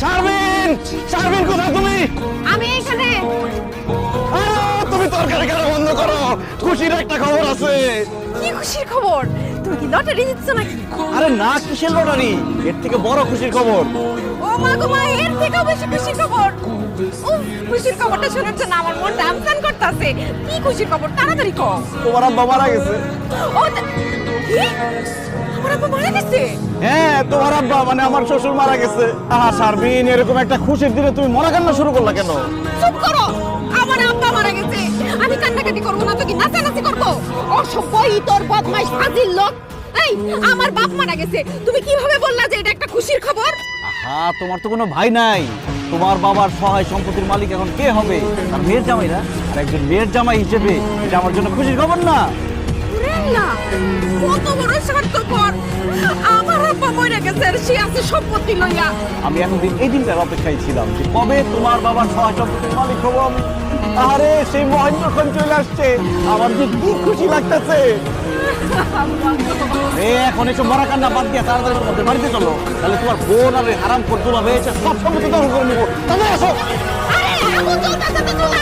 শারমিন, শারমিন কোথায় তুমি? আমি এখানে। তুমি তরকারি কেন বন্ধ করো? খুশির একটা খবর আছে। কি খুশির খবর? তুমি কি লটারি জিতছো নাকি? আরে না, কিসের লটারি? এর থেকে বড় খুশির খবর। ও মা গো মা, এর থেকেও বেশি খুশির খবর। উফ, খুশির খবরটা শোনার জন্য আমার মনটা আমসান করতেছে। কি খুশির খবর, তাড়াতাড়ি কও। তোমার আব্বা মারা গেছে। ও কি? আমার আব্বা মারা গেছে? হ্যাঁ, তোমার আব্বা মানে আমার শ্বশুর মারা গেছে। আহা শারমিন, এরকম একটা খুশির দিনে তুমি মরা কান্না শুরু করলা কেন? চুপ করো। আমার আব্বা মারা গেছে, আমি কান্নাকাটি করবো না তো কি নাচানাচি করবো? অসভ্য ইতর বদমাইশ ফাজিল লোক। এই, আমার বাপ মারা গেছে, তুমি কিভাবে বললা যে এটা একটা খুশির খবর? আহা, তোমার তো কোনো ভাই নাই। তোমার বাবার সহায় সম্পত্তির মালিক এখন কে হবে? আর মেয়ের জামাই না? আর একজন মেয়ের জামাই হিসেবে এটা আমার জন্য খুশির খবর না? রেল্লা, কত বড় স্বার্থপর। আমার আব্বা মরে গেছে আর সে আছে সম্পত্তি লইয়া। আমি এতদিন এই দিনটার অপেক্ষায় ছিলাম যে কবে তোমার বাবার সহায় সম্পত্তির মালিক হবো আমি। আরে সেই মহেন্দ্রক্ষণ চলে আসছে, আমার যে কি খুশি লাগতেছে। এখন এসব মরা কান্না বাদ দিয়ে তাড়াতাড়ি তোমাদের বাড়িতে চলো, তাহলে তোমার বোন আর হারাম করতে হবে সব সম্পত্তি দখল করে নিবো। তাহলে আসো। আরে আগুন জ্বলতেছে তো চলে।